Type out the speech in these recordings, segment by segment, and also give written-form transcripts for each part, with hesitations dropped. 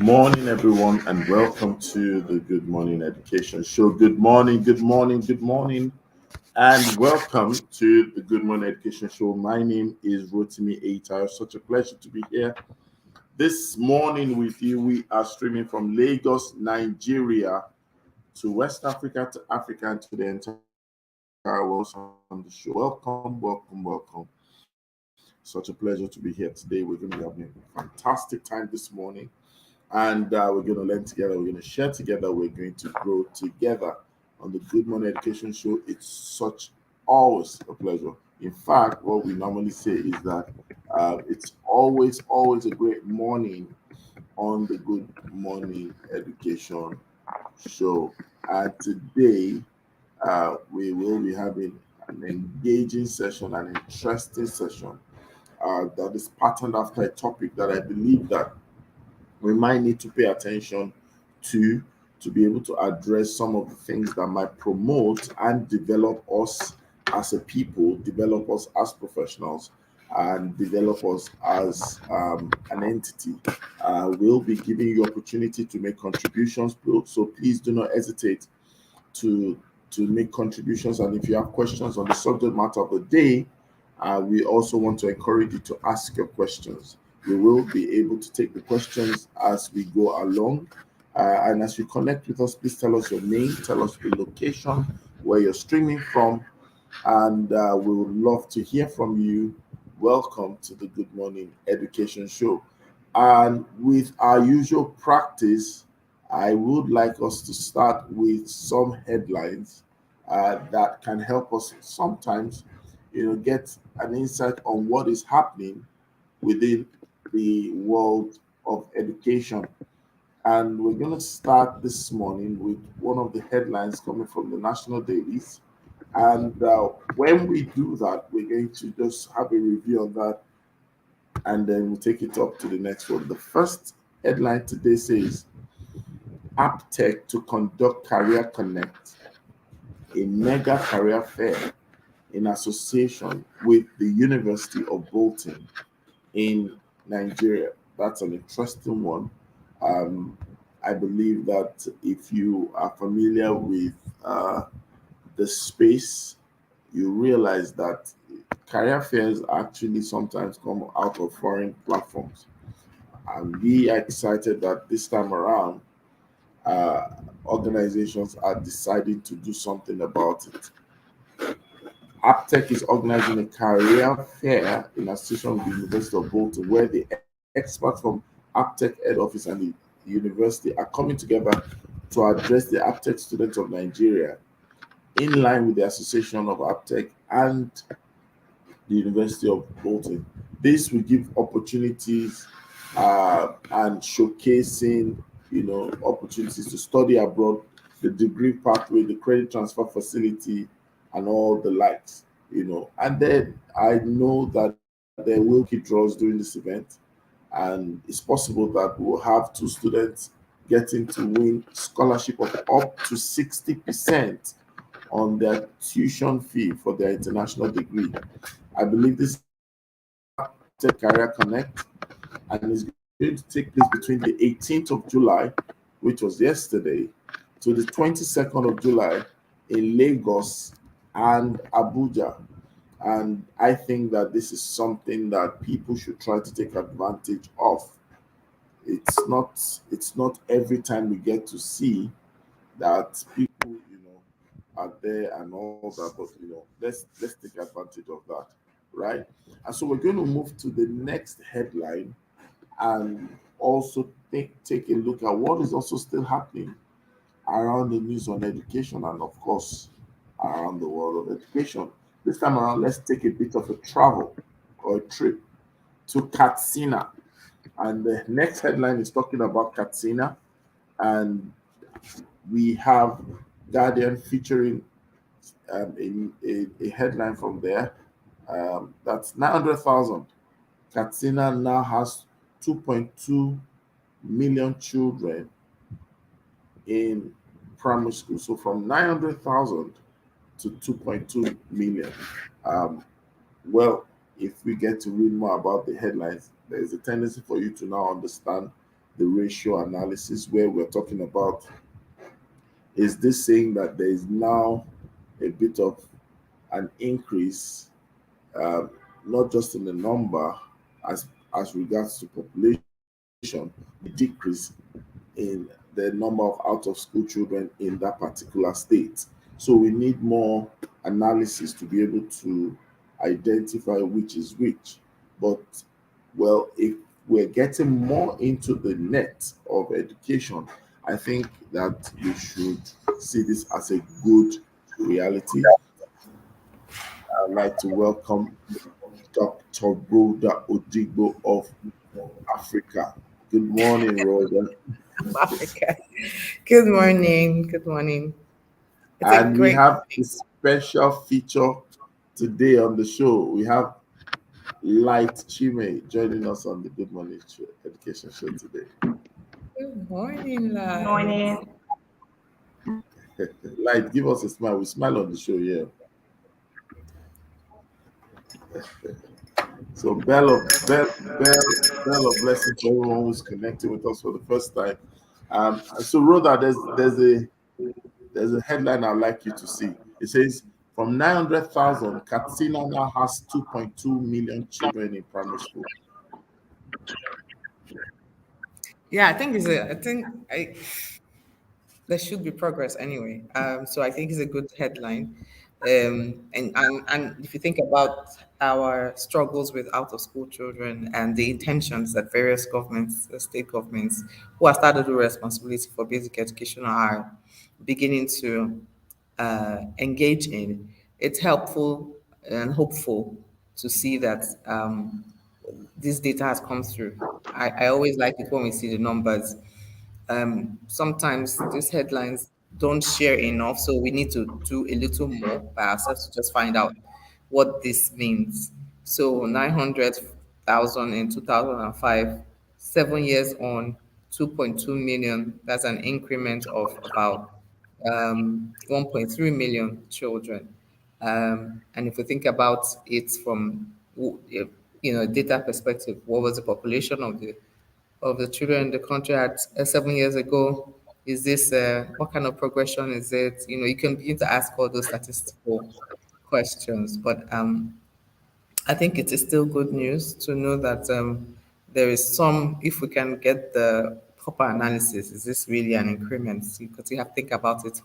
Morning, everyone, and welcome to the Good Morning Education Show. Good morning, good morning, good morning, and welcome to the Good Morning Education Show. My name is Rotimi Aita. Such a pleasure to be here this morning with you. We are streaming from Lagos, Nigeria, to West Africa, to Africa, and to the entire world on the show. Welcome, welcome, welcome. Such a pleasure to be here today. We're going to be having a fantastic time this morning and we're going to learn together, we're going to share together, we're going to grow together on the Good Morning Education Show. It's such always a pleasure. In fact, what we normally say is that it's always a great morning on the Good Morning Education Show. And today we will be having an engaging session, an interesting session that is patterned after a topic that I believe that we might need to pay attention to to be able to address some of the things that might promote and develop us as a people, develop us as professionals, and develop us as an entity. We'll be giving you opportunity to make contributions, so please do not hesitate to make contributions. And if you have questions on the subject matter of the day, we also want to encourage you to ask your questions. We will be able to take the questions as we go along. And as you connect with us, please tell us your name, tell us the location where you're streaming from, and we would love to hear from you. Welcome to the Good Morning Education Show. And with our usual practice, I would like us to start with some headlines that can help us sometimes, get an insight on what is happening within the world of education. And we're going to start this morning with one of the headlines coming from the national dailies. And when we do that, we're going to just have a review on that and then we'll take it up to the next one. The first headline today says AppTech to conduct Career Connect, a mega career fair in association with the University of Bolton in Nigeria. That's an interesting one. Um, I believe that if you are familiar with the space, you realize that career fairs actually sometimes come out of foreign platforms. And we are excited that this time around, uh, organizations are deciding to do something about it. Aptech is organizing a career fair in association with the University of Bolton, where the experts from Aptech head office and the university are coming together to address the Aptech students of Nigeria in line with the Association of Aptech and the University of Bolton. This will give opportunities and showcasing, opportunities to study abroad, the degree pathway, the credit transfer facility, and all the likes. And then I know that there will be draws during this event, and it's possible that we'll have two students getting to win scholarship of up to 60% on their tuition fee for their international degree. I believe this is Tech Career Connect, and it's going to take place between the 18th of July, which was yesterday, to the 22nd of July in Lagos and Abuja. And I think that this is something that people should try to take advantage of. It's not every time we get to see that people, are there and all that, but let's take advantage of that, right? And so we're going to move to the next headline and also take a look at what is also still happening around the news on education and of course around the world of education. This time around, let's take a bit of a travel or a trip to Katsina. And the next headline is talking about Katsina, and we have Guardian featuring a headline from there. That's 900,000. Katsina now has 2.2 million children in primary school. So from 900,000 to 2.2 million. Um, well, if we get to read more about the headlines, there is a tendency for you to now understand the ratio analysis where we're talking about, is this saying that there is now a bit of an increase, uh, not just in the number as regards to population, a decrease in the number of out of school children in that particular state. So we need more analysis to be able to identify which is which. But well, if we're getting more into the net of education, I think that we should see this as a good reality. I'd like to welcome Dr. Rhoda Odigbo of Africa. Good morning, Rhoda. Africa. Good morning. Good morning. It's a And we great have a special feature today on the show. We have Light Chime joining us on the Good Morning Education Show today. good morning, Light. Morning. Light, give us a smile. We smile on the show, yeah. So bell of blessing to everyone who's connecting with us for the first time. So Rhoda, there's a headline I'd like you to see. It says from 900,000, Katsina now has 2.2 million children in primary school. Yeah, I think there should be progress anyway. So I think it's a good headline. And if you think about our struggles with out of school children and the intentions that various governments, state governments who are started with responsibility for basic education are beginning to engage in, it's helpful and hopeful to see that this data has come through. I always like it when we see the numbers. Sometimes these headlines don't share enough, so we need to do a little more by ourselves to just find out what this means. So 900,000 in 2005, 7 years on, 2.2 million. That's an increment of about 1.3 million children. And if we think about it from data perspective, what was the population of the children in the country at 7 years ago? Is this what kind of progression is it? You can begin to ask all those statistical questions, but I think it is still good news to know that there is some, if we can get the proper analysis, is this really an increment? Because you have to think about it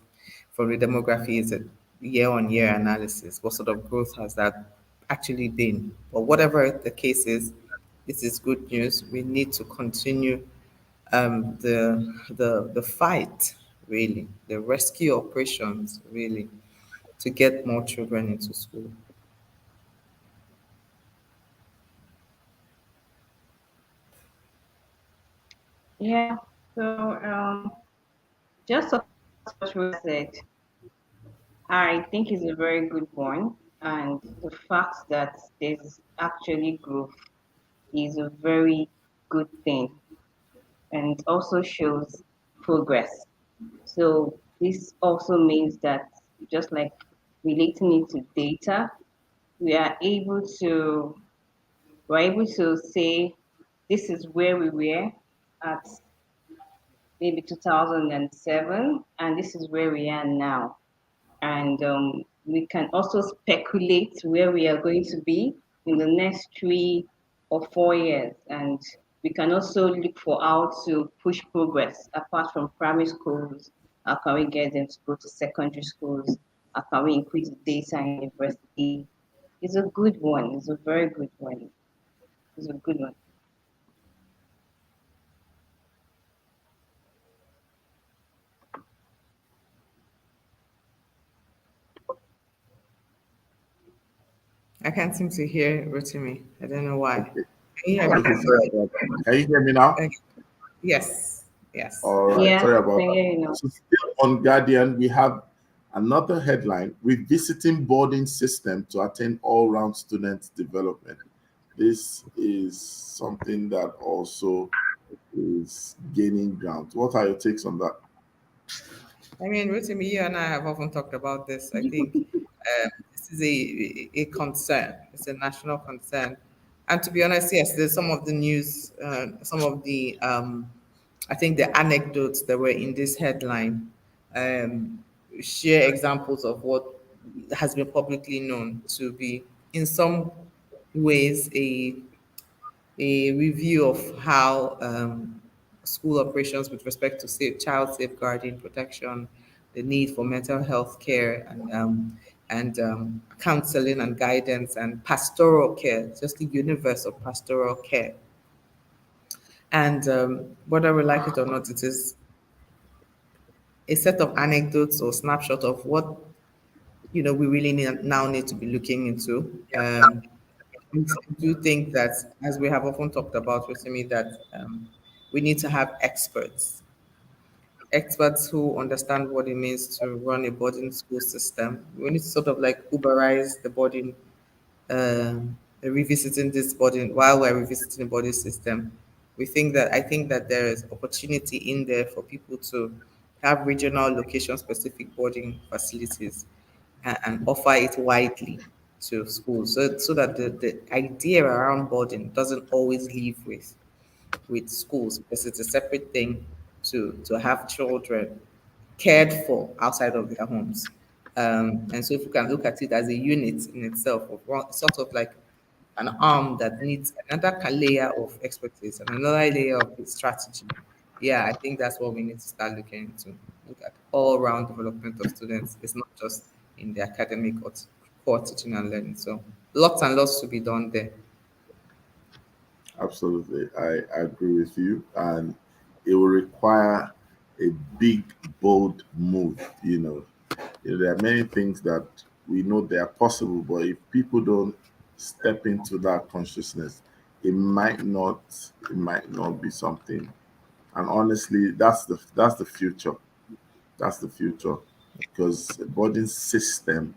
from the demography, is it year on year analysis? What sort of growth has that actually been? But whatever the case is, this is good news. We need to continue the fight, really, the rescue operations, really, to get more children into school. Yeah. So just talking about what you said, I think is a very good point, and the fact that there's actually growth is a very good thing, and it also shows progress. So this also means that just like relating it to data, we are able to we're able to say this is where we were at maybe 2007, and this is where we are now. And we can also speculate where we are going to be in the next 3 or 4 years. And we can also look for how to push progress apart from primary schools. How can we get them to go to secondary schools? How can we increase the data in university? It's a good one. It's a very good one. It's a good one. I can't seem to hear Rotimi. I don't know why. Okay, Can you hear me? okay, sorry about that. Can you hear me now? Okay. Yes. Yes. All right, Yeah, sorry about yeah, that. you know. So still on Guardian, we have another headline: revisiting boarding system to attain all-round student development. This is something that also is gaining ground. What are your takes on that? I mean, Rotimi, you and I have often talked about this. I think this is a concern. It's a national concern. And to be honest, yes, there's some of the news, some of the I think the anecdotes that were in this headline um, share examples of what has been publicly known to be, in some ways, a review of how school operations with respect to child safeguarding, protection, the need for mental health care, and counseling and guidance and pastoral care, just the universe of pastoral care. And whether we like it or not, it is a set of anecdotes or snapshot of what we really now need to be looking into. I do think that, as we have often talked about with me, that we need to have experts who understand what it means to run a boarding school system. We need to sort of like Uberize the boarding, revisiting this boarding while we're revisiting the boarding system. I think that there is opportunity in there for people to have regional location specific boarding facilities and offer it widely to schools so that the idea around boarding doesn't always live with schools, because it's a separate thing to have children cared for outside of their homes. And so if you can look at it as a unit in itself, of sort of like an arm that needs another layer of expertise and another layer of strategy. Yeah, I think that's what we need to start looking into. Look at all round development of students. It's not just in the academic or core teaching and learning. So lots and lots to be done there. Absolutely, I agree with you, and it will require a big, bold move. There are many things that we know they are possible, but if people don't step into that consciousness, it might not be something. And honestly, that's the future. That's the future, because a boarding system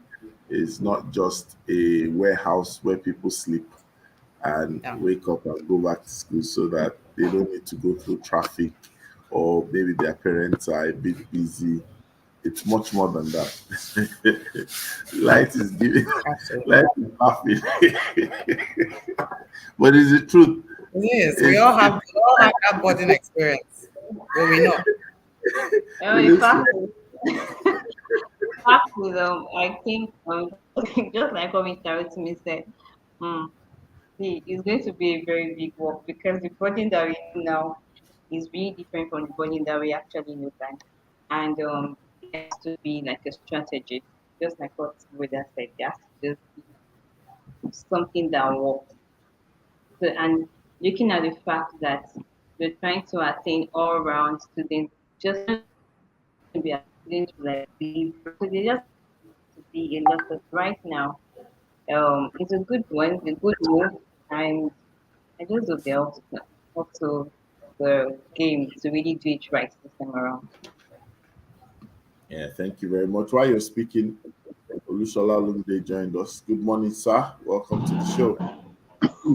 is not just a warehouse where people sleep and Yeah. wake up and go back to school so that they don't need to go through traffic, or maybe their parents are a bit busy. It's much more than that. Light is giving, Absolutely. light is laughing. But it's the truth. Yes, It's, we all have that boarding experience. But we know. In listen, fact, fact is, I think, just like what Mr. Rotimi said, hmm, it's going to be a very big work, because the burden that we do now is really different from the burden that we actually know then. And there has to be like a strategy, just like what Buddha said, there has to just be something that works. So, and looking at the fact that we're trying to attain all round students, just to be a student like leave, so they just to be a lot of right now. It's a good one, it's a good move, and I just hope they also the game to really do it right this time around. yeah, thank you very much. While you're speaking, Olusola Lumide joined us. Good morning, sir. Welcome to the show.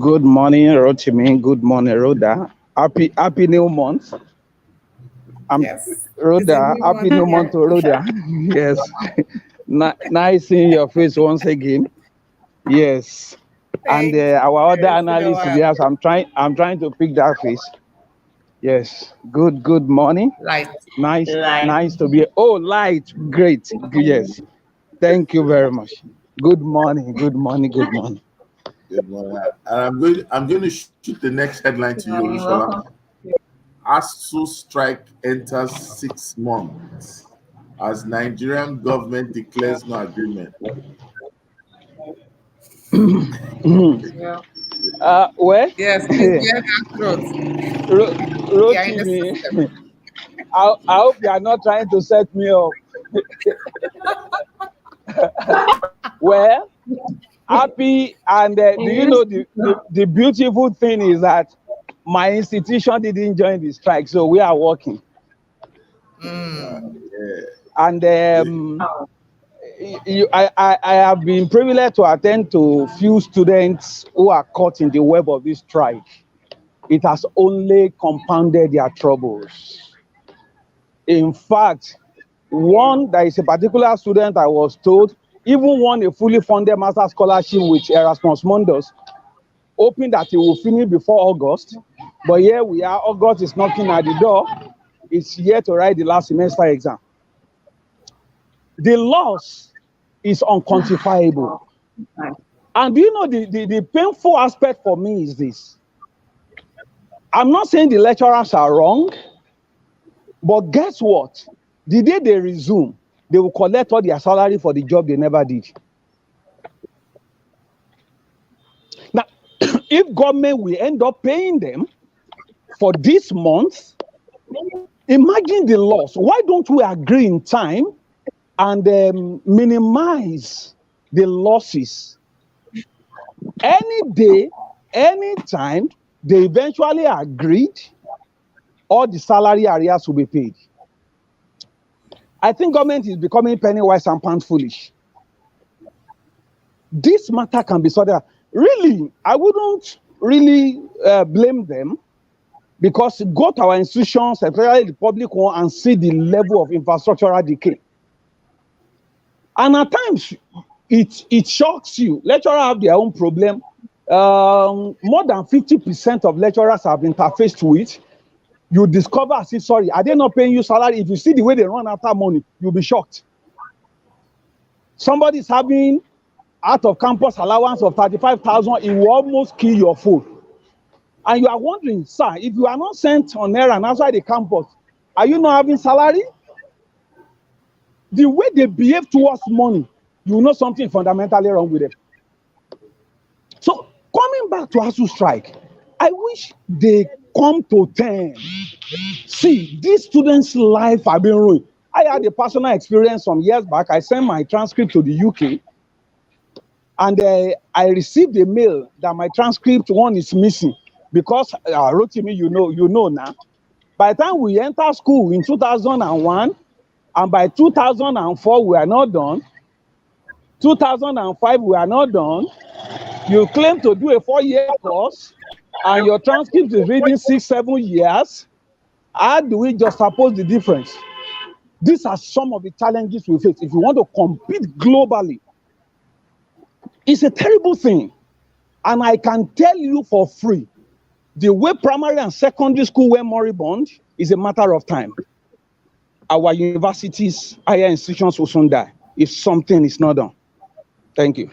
Good morning, Rotimi. Good morning, Rhoda. Happy new month. I'm Yes. It's a Rhoda. new Happy one. new month to Rhoda. Yes. Nice seeing your face once again. Yes. And Thank you. our other It's been a analysts, while. yes, I'm trying to pick that face. Yes. Good morning. Light. Like, Nice to be. Oh, light. Great. Yes. Thank you very much. Good morning. Good morning. Good morning. And I'm going to shoot the next headline to you, you're Olusola. welcome. ASU strike enters 6 months as Nigerian government declares no agreement. Yeah. Well, Yes, please clear that throat. You are in the Rotimi, system. I hope you are not trying to set me up. Well, happy, and do you know the beautiful thing is that my institution didn't join the strike, so we are working. Yeah. And Oh, I have been privileged to attend to few students who are caught in the web of this strike. It has only compounded their troubles. In fact, there is a particular student I was told even won a fully funded master scholarship with Erasmus Mundus, hoping that he will finish before August. But here we are, August is knocking at the door. It's here to write the last semester exam. The loss is unquantifiable. And do you know the painful aspect for me is this? I'm not saying the lecturers are wrong, but guess what? The day they resume, they will collect all their salary for the job they never did. Now, if government will end up paying them for this month, imagine the loss. Why don't we agree in time and minimize the losses? Any day, any time, they eventually agreed, all the salary areas will be paid. I think government is becoming penny wise and pound foolish. This matter can be sorted out. Really, I wouldn't really blame them, because go to our institutions, especially the public one, and see the level of infrastructural decay. And at times, it shocks you. Lecturers have their own problem. More than 50% of lecturers have interfaced with. You discover, say, sorry, are they not paying you salary? If you see the way they run after money, you'll be shocked. Somebody is having out of campus allowance of 35,000, it will almost kill your phone. And you are wondering, sir, if you are not sent on errand outside the campus, are you not having salary? The way they behave towards money, you know something fundamentally wrong with them. So coming back to ASUU strike, I wish they come to terms. See, these students' life have been ruined. I had a personal experience some years back. I sent my transcript to the UK, and I received a mail that my transcript one is missing, because Rotimi, you know now. By the time we enter school in 2001, and by 2004 we are not done. 2005 we are not done. You claim to do a 4-year course, and your transcript is reading 6-7 years. How do we just suppose the difference? These are some of the challenges we face. If you want to compete globally, it's a terrible thing. And I can tell you for free, the way primary and secondary school were moribund is a matter of time. Our universities, higher institutions will soon die if something is not done. Thank you.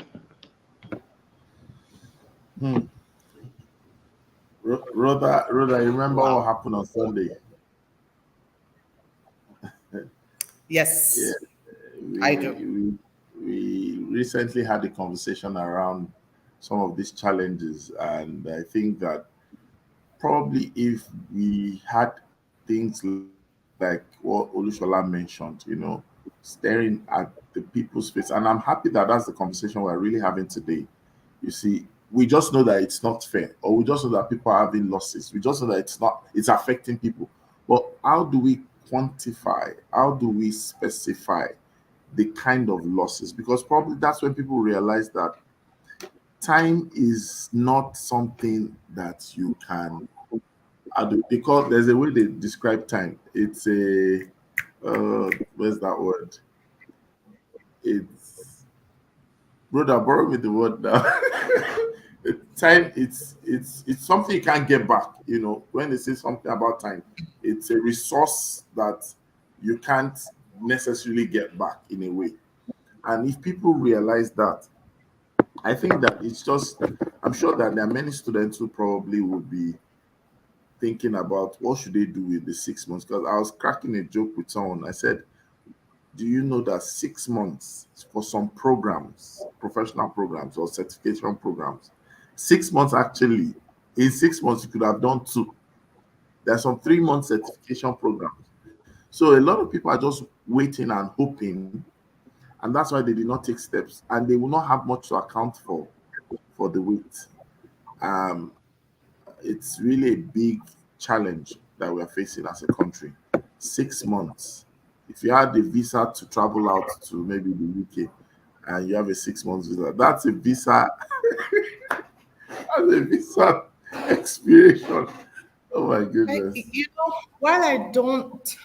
Rhoda, remember what happened on Sunday? Yes, Yeah, I do. We recently had a conversation around some of these challenges, and I think that probably if we had things like what Olushola mentioned, staring at the people's face, and I'm happy that that's the conversation we're really having today. You see, we just know that it's not fair, or we just know that people are having losses. We just know that it's affecting people. But how do we quantify? How do we specify the kind of losses? Because probably that's when people realize that time is not something that you can do, because there's a way they describe time. It's a where's that word? It's brother, borrow me the word now. Time, it's something you can't get back. When they say something about time, it's a resource that you can't necessarily get back in a way. And if people realize that, I think that I'm sure that there are many students who probably would be thinking about what should they do with the 6 months. Because I was cracking a joke with someone. I said, do you know that 6 months for some programs, professional programs or certification programs, 6 months actually, in 6 months you could have done 2. There are some 3-month certification programs. So a lot of people are just waiting and hoping, and that's why they did not take steps, and they will not have much to account for the wait. It's really a big challenge that we are facing as a country. 6 months. If you had a visa to travel out to maybe the UK and you have a 6 months visa, that's a visa. That's a visa expiration. Oh my goodness. While I don't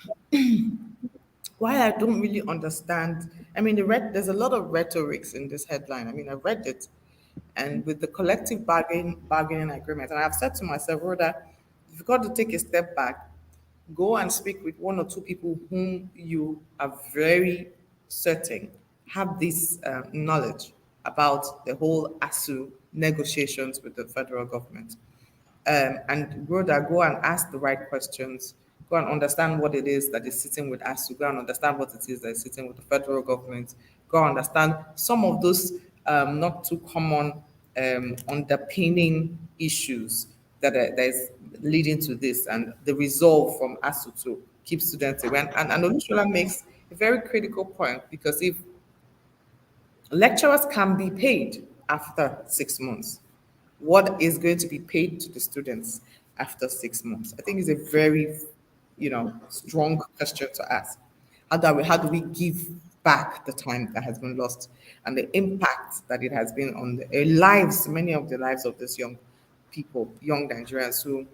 really understand, I mean, there's a lot of rhetorics in this headline. I mean, I read it, and with the collective bargaining agreement, and I've said to myself, Rhoda, You've got to take a step back, go and speak with one or two people whom you are very certain have this knowledge about the whole ASU negotiations with the federal government. And Rhoda, go and ask the right questions. Go and understand what it is that is sitting with ASU. Go and understand what it is that is sitting with the federal government. Go and understand some of those not too common underpinning issues that is leading to this, and the resolve from ASU to keep students away. And Olushola makes a very critical point, because if lecturers can be paid after 6 months, what is going to be paid to the students after 6 months? I think it's a very, strong question to ask. How do we give back the time that has been lost and the impact that it has been on the lives, many of the lives of these young people, young Nigerians who,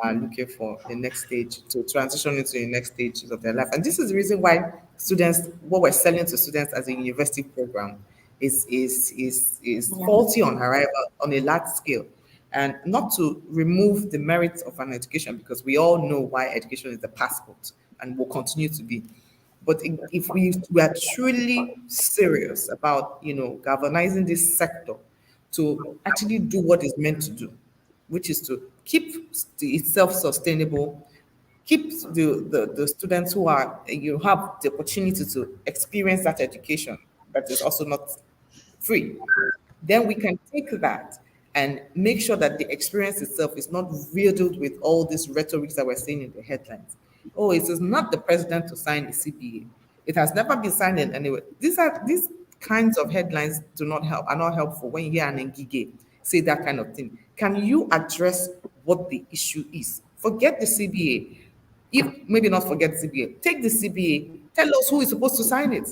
are looking for the next stage to transition into the next stages of their life. And this is the reason why students, what we're selling to students as a university program, is faulty on arrival on a large scale. And not to remove the merits of an education, because we all know why education is the passport and will continue to be. But if we are truly serious about, galvanizing this sector to actually do what it's meant to do, which is to keep itself sustainable, keep the students who are, you have the opportunity to experience that education that is also not free, then we can take that and make sure that the experience itself is not riddled with all these rhetorics that we're seeing in the headlines. Oh, it is not the president to sign the CBA. It has never been signed in anyway. These kinds of headlines are not helpful when you hear an Ngige say that kind of thing. Can you address what the issue is? Forget the CBA. If maybe not forget the CBA, take the CBA, tell us who is supposed to sign it.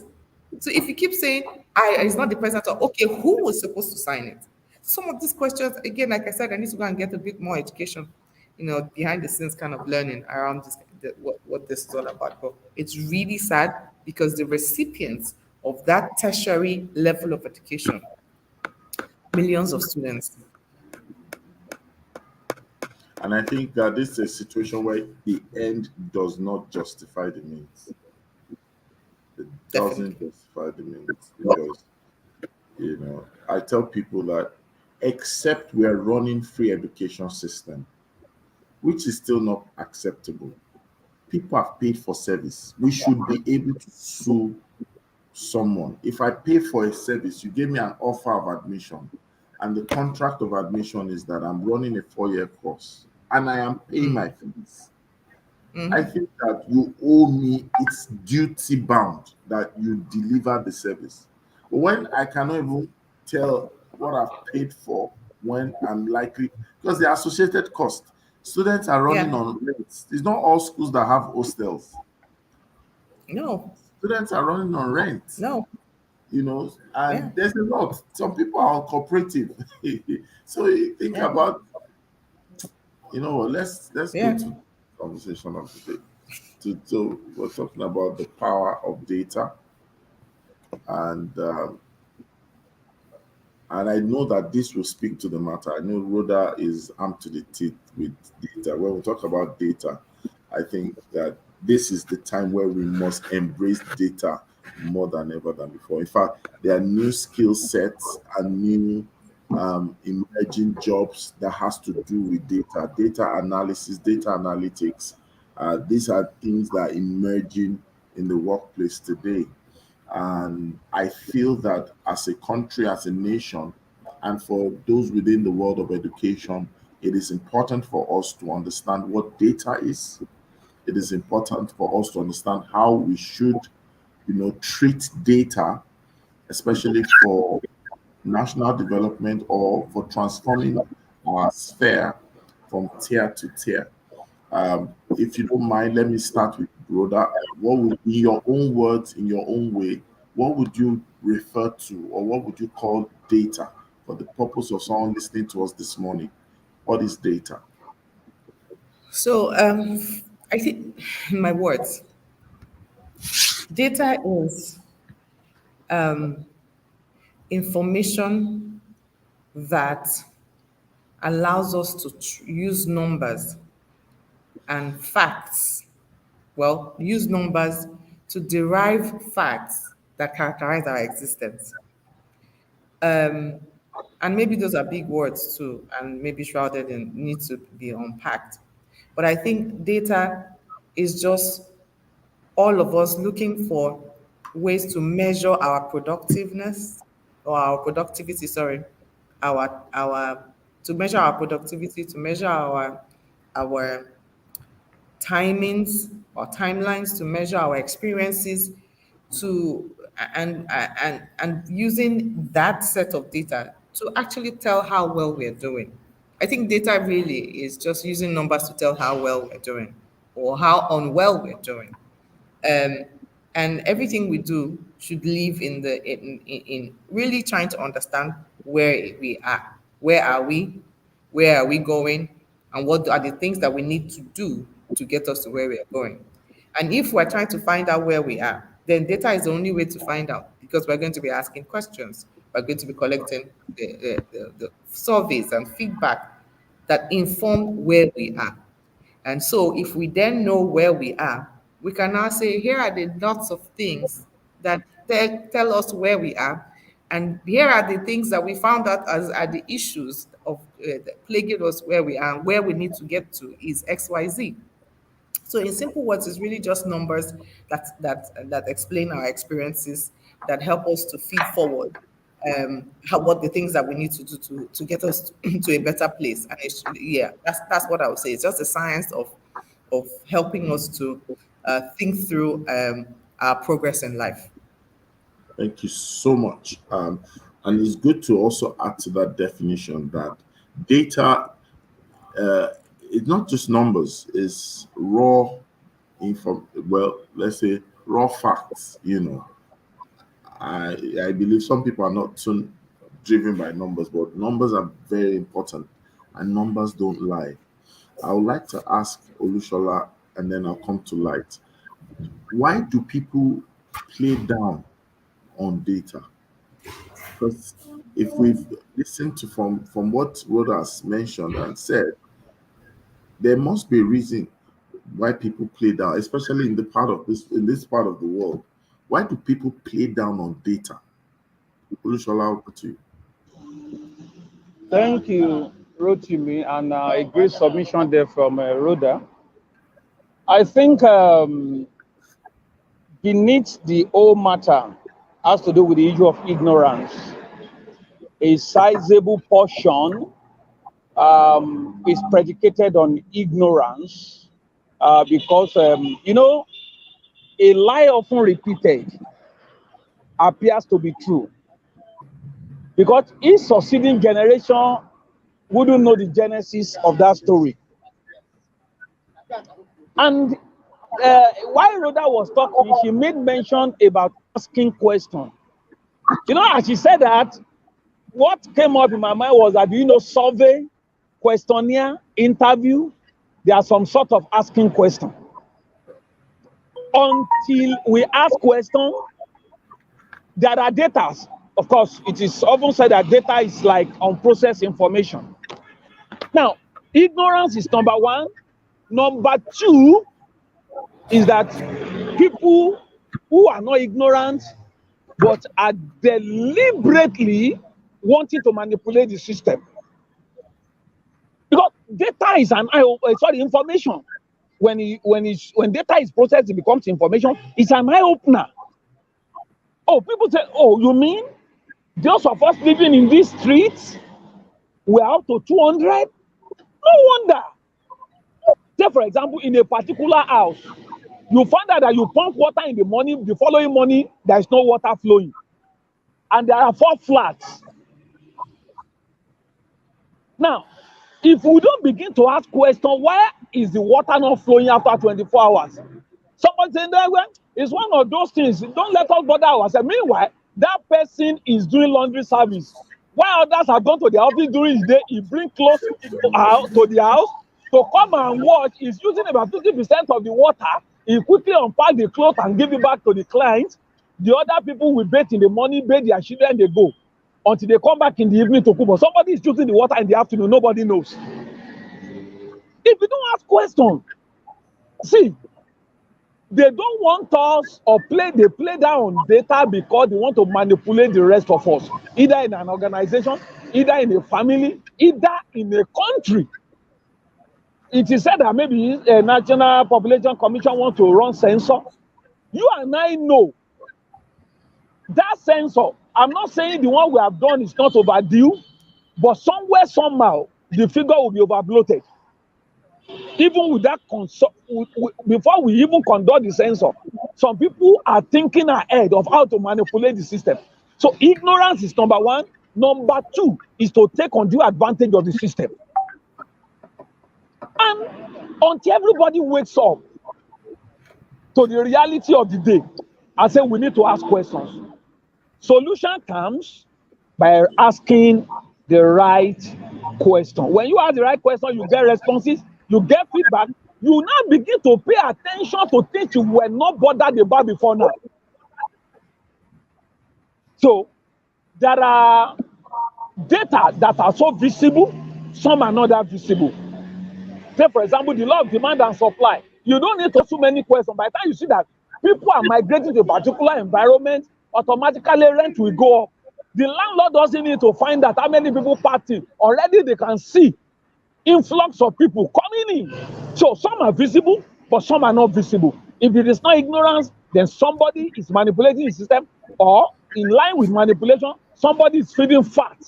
So if you keep saying, it's not the president, okay, who was supposed to sign it? Some of these questions, again, like I said, I need to go and get a bit more education, behind the scenes kind of learning around this, what this is all about. But it's really sad, because the recipients of that tertiary level of education, millions of students. And I think that this is a situation where the end does not justify the means. It doesn't Definitely. justify the means, because I tell people that except we are running free education system, which is still not acceptable. People have paid for service. We should be able to sue someone. If I pay for a service, you gave me an offer of admission, and the contract of admission is that I'm running a 4-year course and I am paying my fees. I think that you owe me, it's duty bound that you deliver the service. But when I cannot even tell what I've paid for, when I'm likely, because the associated cost, students are running Yeah. on rents. It's not all schools that have hostels. No, Students are running on rent, no, yeah. and there's a lot. Some people are cooperative. So you think Yeah. about, let's go Yeah. to conversation of the day. So we're talking about the power of data, and I know that this will speak to the matter. I know Rhoda is armed to the teeth with data. When we talk about data, I think that this is the time where we must embrace data more than ever than before. In fact, there are new skill sets and new emerging jobs that has to do with data analysis, data analytics. These are things that are emerging in the workplace today. And I feel that as a country, as a nation, and for those within the world of education, it is important for us to understand what data is. It is important for us to understand how we should, treat data, especially for national development or for transforming our sphere from tier to tier. If you don't mind, let me start with Rhoda. What would, in your own words, in your own way, what would you refer to, or what would you call data for the purpose of someone listening to us this morning? What is data? So I think, in my words, data is information that allows us to use numbers and facts. Well, use numbers to derive facts that characterize our existence. And maybe those are big words too, and maybe shrouded in need to be unpacked. But I think data is just all of us looking for ways to measure our productiveness or our productivity, sorry, our to measure our productivity, to measure our timings or timelines, to measure our experiences, to and using that set of data to actually tell how well we're doing. I think data really is just using numbers to tell how well we're doing or how unwell we're doing. um, and everything we do should live in really trying to understand where we are. Where are we? Where are we going? And what are the things that we need to do to get us to where we are going? And if we're trying to find out where we are, then data is the only way to find out, because we're going to be asking questions. We're going to be collecting the surveys and feedback that inform where we are. And so, if we then know where we are, we can now say, here are the lots of things that tell us where we are. And here are the things that we found out as are the issues of that plaguing us where we are, and where we need to get to is XYZ. So, in simple words, it's really just numbers that explain our experiences, that help us to feed forward what the things that we need to do to get us to a better place. And yeah, that's what I would say. It's just a science of helping us to think through our progress in life. Thank you so much. And it's good to also add to that definition that data it's not just numbers, it's raw well, let's say raw facts, I believe some people are not so driven by numbers, but numbers are very important and numbers don't lie. I would like to ask Olushola and then I'll come to Light. Why do people play down on data? Because if we've listened to from what Rhoda has mentioned and said, there must be a reason why people play down, especially in this part of the world. Why do people play down on data? Olushola, over to you. Thank you, Rotimi, and a great submission there from Rhoda. I think beneath the whole matter has to do with the issue of ignorance. A sizable portion is predicated on ignorance because, a lie often repeated appears to be true. Because each succeeding generation wouldn't know the genesis of that story. And while Rhoda was talking, she made mention about asking questions. As she said that, what came up in my mind was that, survey, questionnaire, interview, there are some sort of asking questions. Until we ask questions, there are data. Of course, it is often said that data is like unprocessed information. Now, ignorance is number one. Number two is that people who are not ignorant but are deliberately wanting to manipulate the system. Because data is information. When data is processed, it becomes information. It's an eye opener. Oh, people say, oh, you mean those of us living in these streets, we're up to 200? No wonder. Say, for example, in a particular house, you find out that you pump water in the morning, the following morning, there is no water flowing. And there are 4 flats. Now, if we don't begin to ask questions, why is the water not flowing after 24 hours? Someone saying that, well, it's one of those things. Don't let us bother ourselves. Meanwhile, that person is doing laundry service. While others have gone to the office during the day, he brings clothes to the house to come and watch. He's using about 50% of the water. He quickly unpack the clothes and give it back to the client. The other people will bathe in the morning, bathe their children, they go. until they come back in the evening to cook. But somebody is choosing the water in the afternoon, nobody knows. If you don't ask questions, see, they don't want us or they play down on data because they want to manipulate the rest of us, either in an organization, either in a family, either in a country. It is said that maybe a National Population Commission wants to run census. You and I know that census. I'm not saying the one we have done is not overdue, but somewhere, somehow, the figure will be overbloated. Even with that, before we even conduct the census, some people are thinking ahead of how to manipulate the system. So ignorance is number one. Number two is to take undue advantage of the system. And until everybody wakes up to the reality of the day and say we need to ask questions, solution comes by asking the right question. When you ask the right question, you get responses, you get feedback, you now begin to pay attention to things you were not bothered about before now. So there are data that are so visible, some are not that visible. Say, for example, the law of demand and supply. You don't need to ask too many questions. By the time you see that people are migrating to a particular environment, automatically rent will go up. The landlord doesn't need to find out how many people party. Already they can see influx of people coming in. So some are visible, but some are not visible. If it is not ignorance, then somebody is manipulating the system, or in line with manipulation, somebody is feeding fat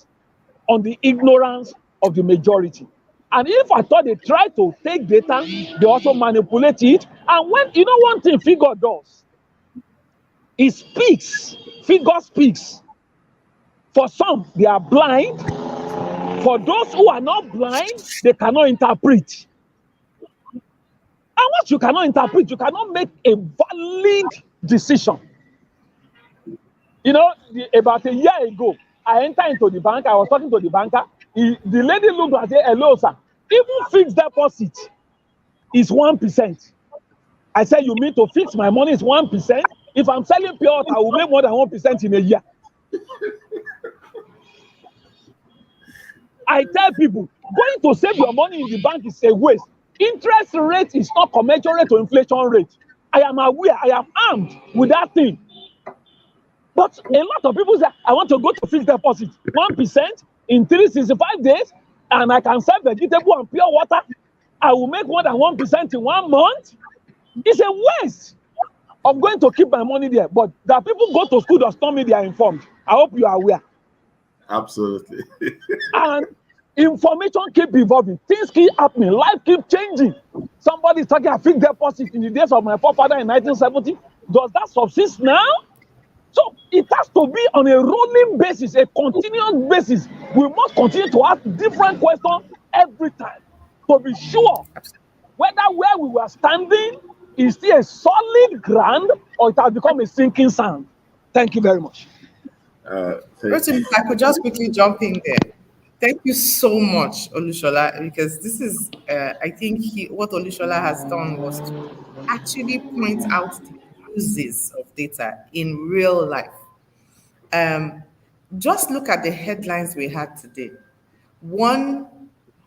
on the ignorance of the majority. And if I thought they try to take data, they also manipulate it. And when, you know, one thing figure does, it speaks. Figure speaks. For some, they are blind. For those who are not blind, they cannot interpret. And once you cannot interpret, you cannot make a valid decision. You know, about a year ago, I entered into the bank. I was talking to the banker. The lady looked and said, "Hello, sir. Even fixed deposit is 1%. I said, "You mean to fix my money is 1%? If I'm selling pure water, I will make more than 1% in a year." I tell people, going to save your money in the bank is a waste. Interest rate is not commensurate to inflation rate. I am aware, I am armed with that thing. But a lot of people say, I want to go to fixed deposit, 1% in 365 days, and I can sell vegetable and pure water. I will make more than 1% in 1 month. It's a waste of going to keep my money there. But that people go to school does not mean they are informed. I hope you are aware. Absolutely. And information keep evolving, things keep happening, life keep changing. Somebody is talking about fixed deposit in the days of my forefather in 1970. Does that subsist now? So it has to be on a rolling basis, a continuous basis. We must continue to ask different questions every time to be sure whether where we were standing is still a solid ground or it has become a sinking sand. Thank you very much. Rotimi, I could just quickly jump in there. Thank you so much, Olushola, because this is, I think what Olushola has done was to actually point out the uses of data in real life. Just look at the headlines we had today. One,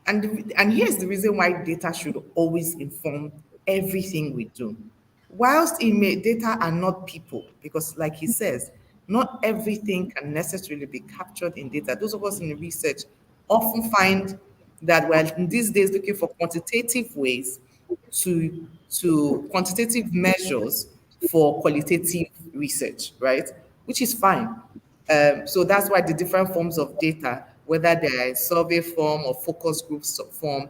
and here's the reason why data should always inform everything we do. Whilst data are not people, because like he says, not everything can necessarily be captured in data. Those of us in the research often find that we're in these days looking for quantitative ways to quantitative measures for qualitative research, right? Which is fine. So that's why the different forms of data, whether they're a survey form or focus group form,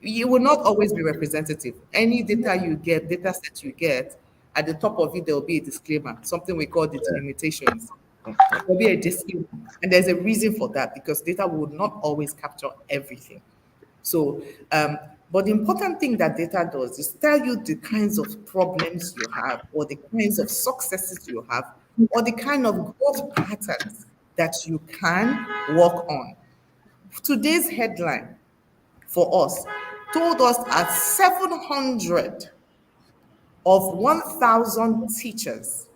you will not always be representative. Any data you get, data set you get, at the top of it, there will be a disclaimer, something we call delimitations. There will be a disclaimer. And there's a reason for that, because data will not always capture everything. So, but the important thing that data does is tell you the kinds of problems you have, or the kinds of successes you have, or the kind of growth patterns that you can work on. Today's headline for us told us at 700 of 1,000 teachers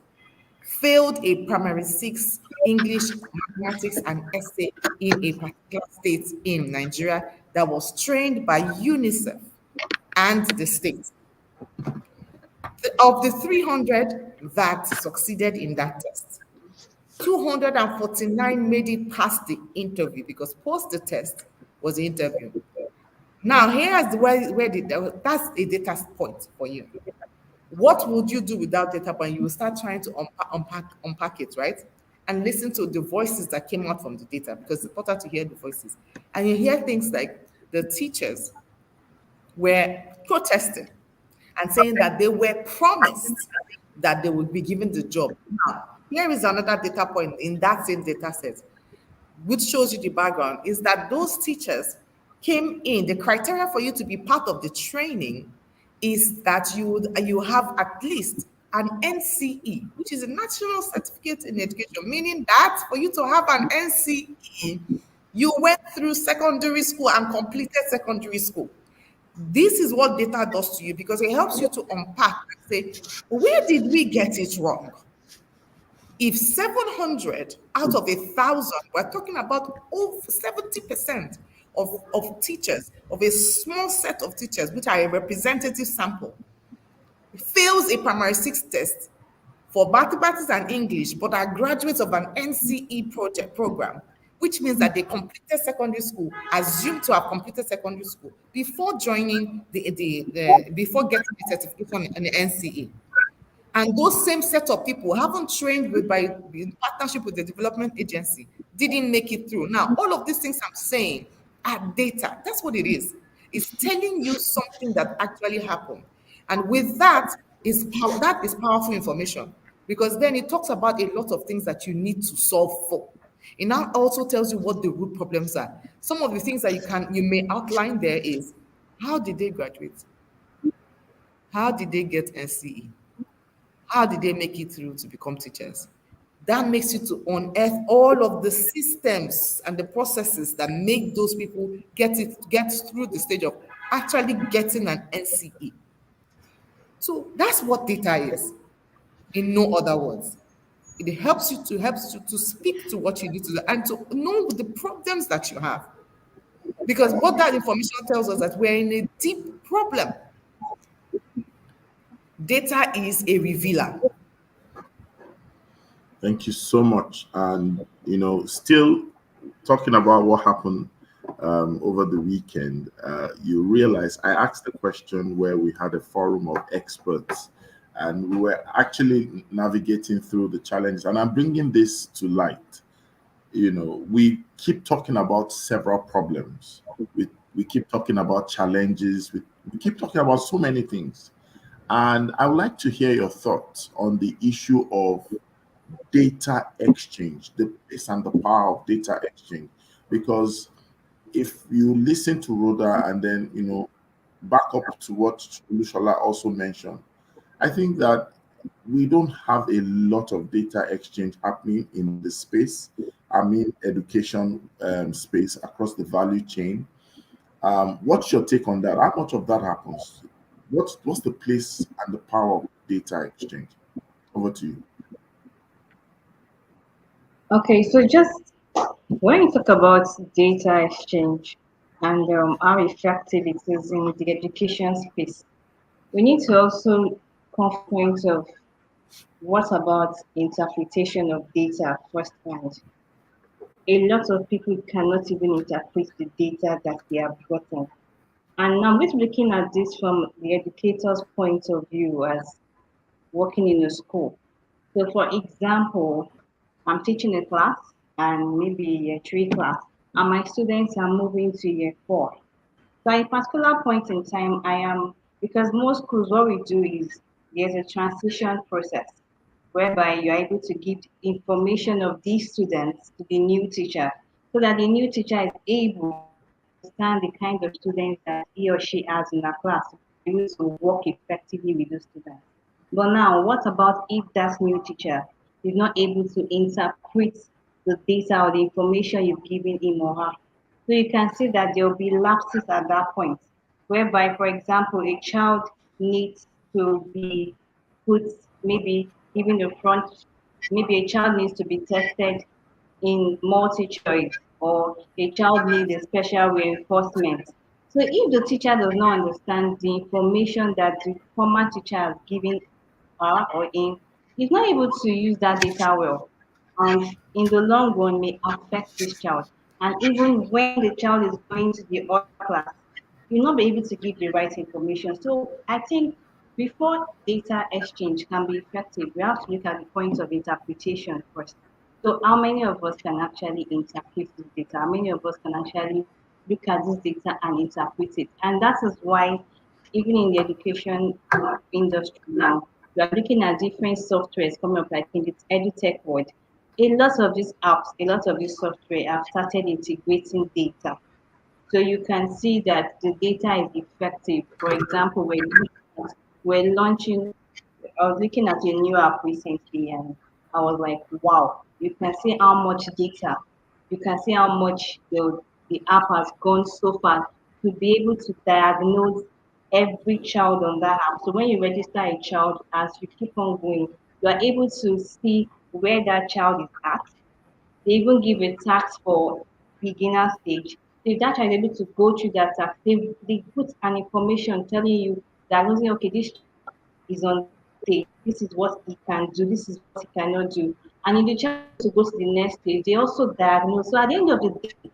failed a primary six English, mathematics, and essay in a particular state in Nigeria that was trained by UNICEF and the state. Of the 300 that succeeded in that test, 249 made it past the interview because post the test was the interview. Now, here's that's a data point for you. What would you do without data point? You will start trying to unpack it, right? And listen to the voices that came out from the data because it's important to hear the voices. And you hear things like the teachers were protesting and saying that they were promised that they would be given the job. Now, here is another data point in that same data set, which shows you the background, is that those teachers came in. The criteria for you to be part of the training is that you have at least an NCE, which is a national certificate in education, meaning that for you to have an NCE, you went through secondary school and completed secondary school. This is what data does to you because it helps you to unpack and say, where did we get it wrong? If 700 out of 1,000, we're talking about over 70% of teachers, of a small set of teachers, which are a representative sample, fails a primary six test for mathematics and English, but are graduates of an NCE project program, which means that they completed secondary school, assumed to have completed secondary school before joining before getting the certification in the NCE. And those same set of people haven't trained in partnership with the development agency, didn't make it through. Now, all of these things I'm saying are data. That's what it is. It's telling you something that actually happened. And with that is powerful information because then it talks about a lot of things that you need to solve for. It now also tells you what the root problems are. Some of the things that you may outline there is, how did they graduate? How did they get NCE? How did they make it through to become teachers? That makes you to unearth all of the systems and the processes that make those people get through the stage of actually getting an NCE. So that's what data is, in no other words. It helps you to speak to what you need to do and to know the problems that you have. Because what that information tells us that we're in a deep problem. Data is a revealer. Thank you so much. And, still talking about what happened over the weekend, you realize I asked a question where we had a forum of experts and we were actually navigating through the challenges. And I'm bringing this to light. We keep talking about several problems. We keep talking about challenges. We keep talking about so many things. And I would like to hear your thoughts on the issue of data exchange, the place and the power of data exchange. Because if you listen to Rhoda and then, back up to what Olushola also mentioned, I think that we don't have a lot of data exchange happening in the space, education space across the value chain. What's your take on that? How much of that happens? What's the place and the power of data exchange? Over to you. Okay, so just when you talk about data exchange and how effective it is in the education space, we need to also come to point of what about interpretation of data firsthand. A lot of people cannot even interpret the data that they have gotten. And I'm just looking at this from the educator's point of view as working in a school. So for example, I'm teaching a class and maybe year 3 class, and my students are moving to year 4. So at a particular point in time, because most schools, what we do is there's a transition process whereby you're able to give information of these students to the new teacher so that the new teacher is able to understand the kind of students that he or she has in her class to be able to work effectively with those students. But now, what about if that new teacher is not able to interpret the data or the information you've given him or her? So you can see that there will be lapses at that point, whereby, for example, a child needs to be put maybe even the front maybe a child needs to be tested in multi-choice, or a child needs a special reinforcement. So if the teacher does not understand the information that the former teacher has given her or him, is not able to use that data well, and in the long run may affect this child. And even when the child is going to the other class, you'll not be able to give the right information. So I think before data exchange can be effective, we have to look at the point of interpretation first. So how many of us can actually interpret this data? How many of us can actually look at this data and interpret it? And that is why even in the education industry now, we are looking at different softwares coming up, like in the edutech world. A lot of these apps, a lot of these software have started integrating data. So you can see that the data is effective. For example, we're launching, I was looking at a new app recently and I was like, wow, you can see how much data, you can see how much the app has gone so far to be able to diagnose every child on that app. So when you register a child, as you keep on going, you are able to see where that child is at. They even give a task for beginner stage. So if that child is able to go through that task, they put an information telling you that, okay, this is on stage, this is what he can do, this is what he cannot do. And if the child to go to the next stage, they also diagnose. So at the end of the day,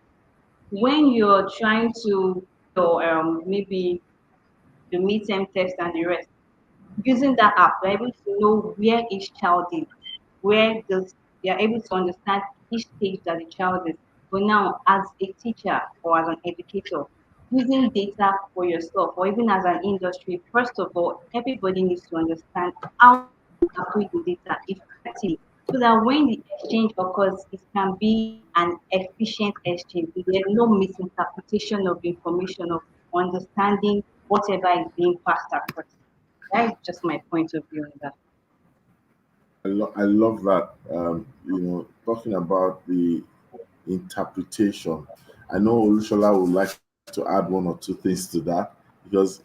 when you're trying to maybe the midterm test and the rest, using that app, you're able to know where each child is, where does you're able to understand each stage that the child is. But now, as a teacher or as an educator, using data for yourself or even as an industry, first of all, everybody needs to understand how to interpret the data effectively so that when the exchange occurs, it can be an efficient exchange. There's no misinterpretation of information, of understanding whatever is being passed across. That's just my point of view on that. I love that. Talking about the interpretation. I know Olushola would like to add one or two things to that because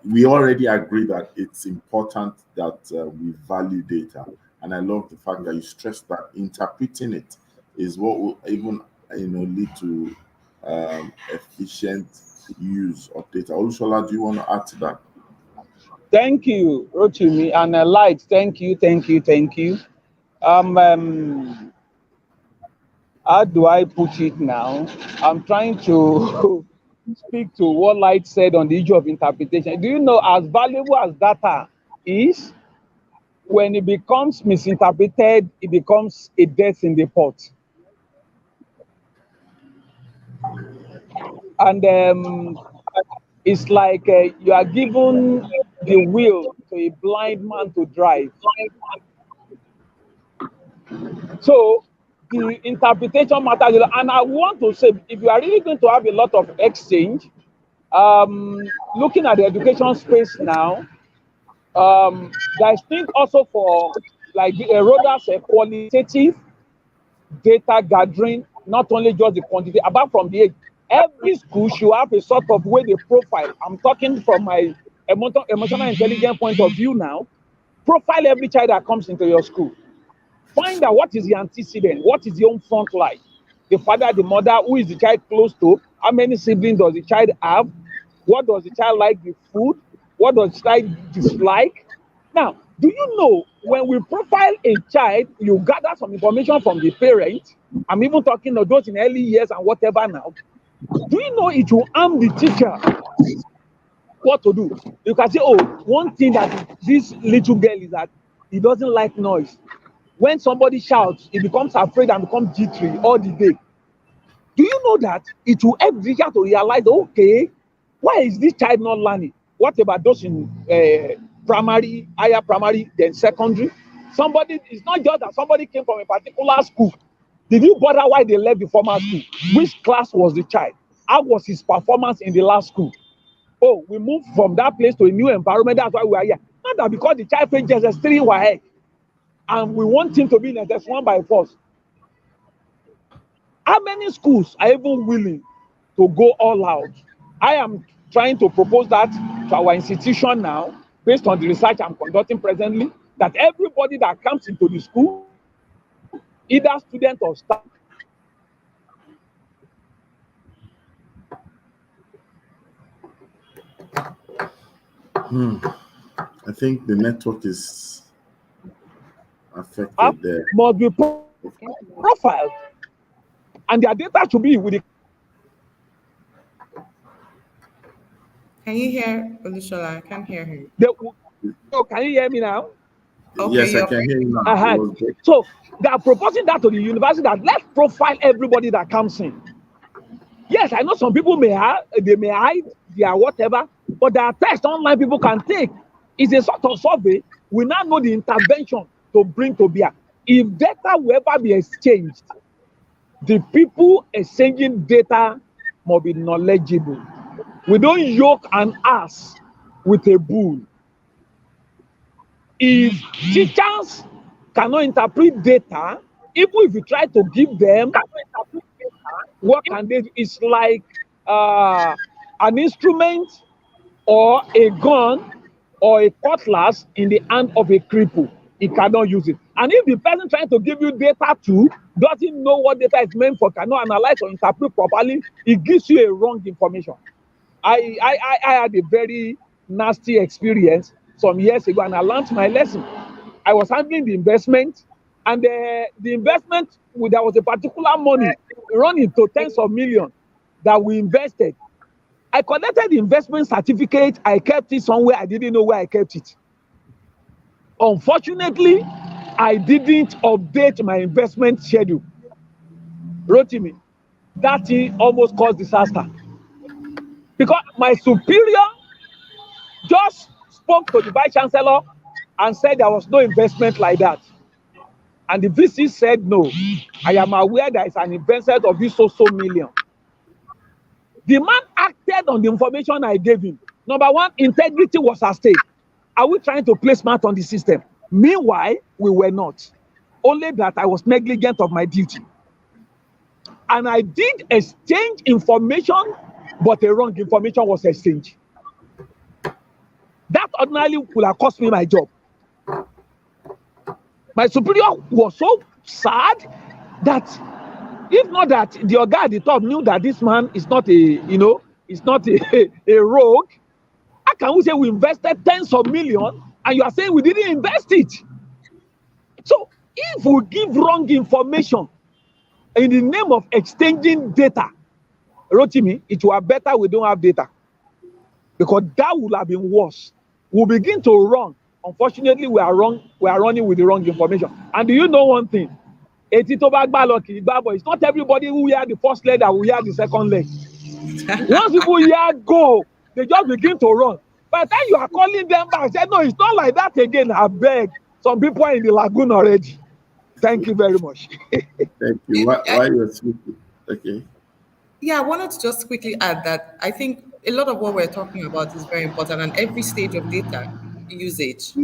we already agree that it's important that we value data, and I love the fact that you stress that interpreting it is what will even lead to efficient use of data. Olushola, do you want to add to that? Thank you, Rotimi, and Light. Thank you, thank you, thank you. How do I put it now? I'm trying to speak to what Light said on the issue of interpretation. Do you know, as valuable as data is, when it becomes misinterpreted, it becomes a death in the pot. And it's like you are given the wheel to a blind man to drive. So the interpretation matters. And I want to say, if you are really going to have a lot of exchange, looking at the education space now, there's thing also for, like Rhoda said, qualitative data gathering, not only just the quantity, apart from the age. Every school should have a sort of way they profile. I'm talking from my emotional intelligence point of view now. Profile every child that comes into your school. Find out what is the antecedent, what is the home front like, the father, the mother, who is the child close to, how many siblings does the child have, what does the child like the food, what does the child dislike. Now, do you know when we profile a child, you gather some information from the parent. I'm even talking of those in early years and whatever now. Do you know it will harm the teacher what to do? You can say, oh, one thing that this little girl is that he doesn't like noise. When somebody shouts, he becomes afraid and becomes jittery all the day. Do you know that it will help the teacher to realize, okay, why is this child not learning? What about those in primary, higher primary, then secondary? Somebody, it's not just that somebody came from a particular school. Did you bother why they left the former school? Which class was the child? How was his performance in the last school? Oh, we moved from that place to a new environment. That's why we are here. Not that because the child failed JSS3 WAEC, and we want him to be in SS1 by force. How many schools are even willing to go all out? I am trying to propose that to our institution now, based on the research I'm conducting presently, that everybody that comes into the school, either student or staff, I think the network is affected there. must be profiled, and their data should be with the. Can you hear Olushola? I can't hear him. So can you hear me now? Okay, Yes, I you're can hear you now. Uh-huh. It was great. So they are proposing that to the university, that let's profile everybody that comes in. Yes, I know some people may hide their whatever, but there are tests online people can take. It's a sort of survey. We now know the intervention to bring to bear. If data will ever be exchanged, the people exchanging data must be knowledgeable. We don't yoke an ass with a bull. If teachers cannot interpret data, even if you try to give them, what can they do? It's like an instrument or a gun or a cutlass in the hand of a cripple. He cannot use it. And if the person trying to give you data too doesn't know what data is meant for, cannot analyze or interpret properly, it gives you a wrong information. I had a very nasty experience some years ago, and I learned my lesson. I was handling the investment, and the investment, there was a particular money running to tens of millions that we invested. I collected the investment certificate. I kept it somewhere. I didn't know where I kept it. Unfortunately, I didn't update my investment schedule. Rotimi, that thing almost caused disaster. Because my superior just spoke to the vice chancellor and said there was no investment like that. And the VC said, no, I am aware there is an investment of this so million. The man acted on the information I gave him. Number one, integrity was at stake. Are we trying to play smart on the system? Meanwhile, we were not. Only that I was negligent of my duty. And I did exchange information, but the wrong information was exchanged. That ordinarily would have cost me my job. My superior was so sad that if not that the Oga at the top knew that this man is not a rogue, how can we say we invested tens of millions and you are saying we didn't invest it? So if we give wrong information in the name of exchanging data, Rotimi, it will be better we don't have data, because that would have been worse. We'll begin to run. Unfortunately, we are running with the wrong information. And do you know one thing? It's not everybody who hear the first leg that will hear the second leg. Once people hear go, they just begin to run. By the time you are calling them back, say, no, it's not like that again. I beg. Some people are in the lagoon already. Thank you very much. Thank you. Why you're speaking? Okay. Yeah, I wanted to just quickly add that I think a lot of what we're talking about is very important, and every stage of data usage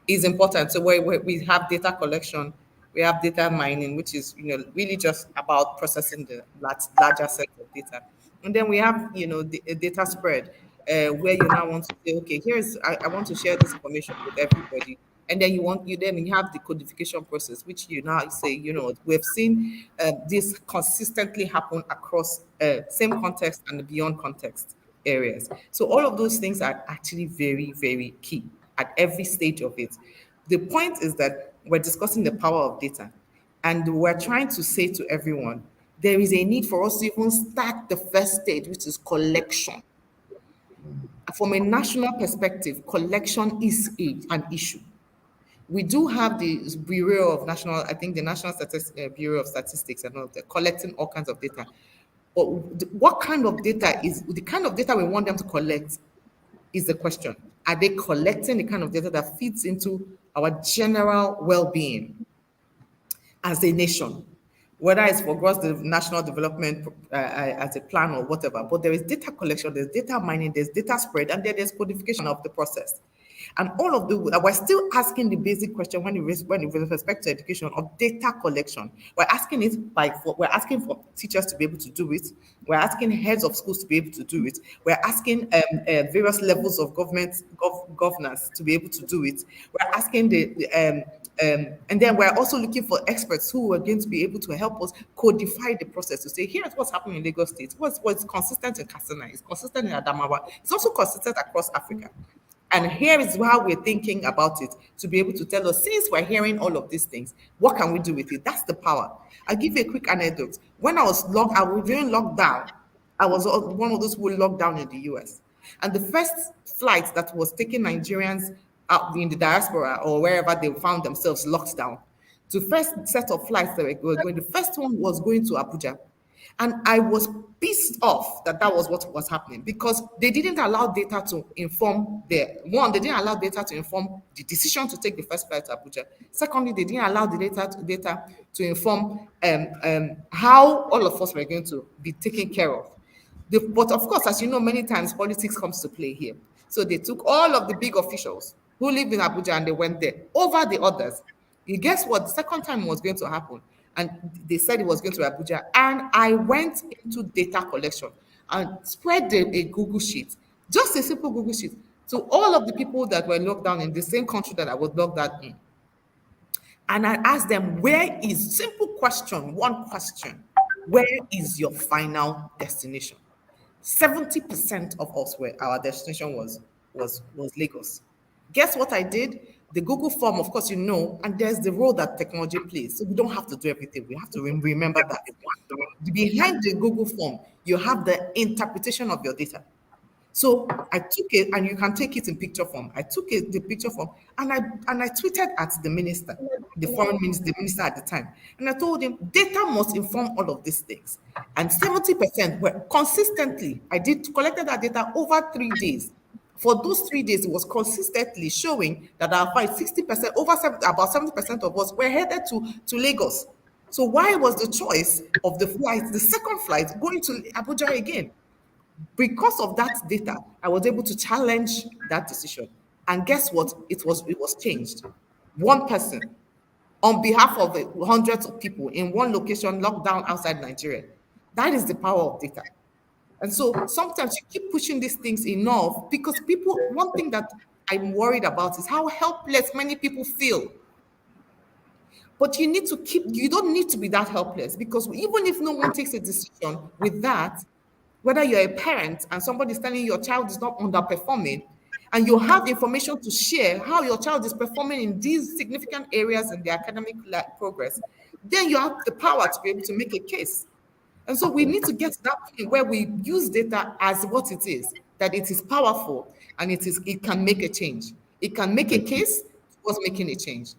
is important. So we have data collection, we have data mining, which is really just about processing the larger set of data, and then we have the data spread, where you now want to say, okay, I want to share this information with everybody. And then you have the codification process, which you now say, we've seen this consistently happen across same context and beyond context areas. So all of those things are actually very, very key at every stage of it. The point is that we're discussing the power of data, and we're trying to say to everyone, there is a need for us to even start the first stage, which is collection. From a national perspective, collection is an issue. We do have the Bureau of National, I think the National Bureau of Statistics and all of that, collecting all kinds of data. But what kind of data is the kind of data we want them to collect is the question. Are they collecting the kind of data that fits into our general well-being as a nation? Whether it's for gross national development as a plan or whatever, but there is data collection, there's data mining, there's data spread, and then there's codification of the process. And all of the we're still asking the basic question when with respect to education of data collection. We're asking it we're asking for teachers to be able to do it. We're asking heads of schools to be able to do it. We're asking various levels of governance to be able to do it. We're asking and then we're also looking for experts who are going to be able to help us codify the process to say, here's what's happening in Lagos State. What's consistent in Katsina, it's consistent in Adamawa, it's also consistent across Africa. And here is how we're thinking about it to be able to tell us, since we're hearing all of these things, what can we do with it? That's the power. I'll give you a quick anecdote. When I was during lockdown, I was one of those who were locked down in the US. And the first flight that was taking Nigerians out in the diaspora or wherever they found themselves locked down, the first set of flights that were going, the first one was going to Abuja. And I was pissed off that was what was happening because they didn't allow data to inform they didn't allow data to inform the decision to take the first flight to Abuja. Secondly, they didn't allow the data to inform how all of us were going to be taken care of. But of course, as you know, many times politics comes to play here. So they took all of the big officials who live in Abuja and they went there over the others. You guess what? The second time was going to happen. And they said it was going to Abuja. And I went into data collection and spread a Google sheet, just a simple Google sheet, to all of the people that were locked down in the same country that I was locked down in. And I asked them, simple question, one question, where is your final destination? 70% of us our destination was Lagos. Guess what I did? The Google form, of course, and there's the role that technology plays. So we don't have to do everything. We have to remember that. Behind the Google form, you have the interpretation of your data. So I took it, and you can take it in picture form. I took it, the picture form, and I tweeted at the minister, the foreign minister, the minister at the time. And I told him, data must inform all of these things. And 70% were consistently, collected that data over 3 days. For those 3 days, it was consistently showing that our fight, 60%, about 70% of us were headed to Lagos. So why was the choice of the second flight, going to Abuja again? Because of that data, I was able to challenge that decision. And guess what? It was changed. One person, on behalf of hundreds of people in one location locked down outside Nigeria. That is the power of data. And so sometimes you keep pushing these things enough because one thing that I'm worried about is how helpless many people feel. But you don't need to be that helpless, because even if no one takes a decision with that, whether you're a parent and somebody's telling you your child is not underperforming, and you have information to share how your child is performing in these significant areas in the academic progress, then you have the power to be able to make a case. And so we need to get to that point where we use data as what it is, that it is powerful and it can make a change. It can make a case towards making a change.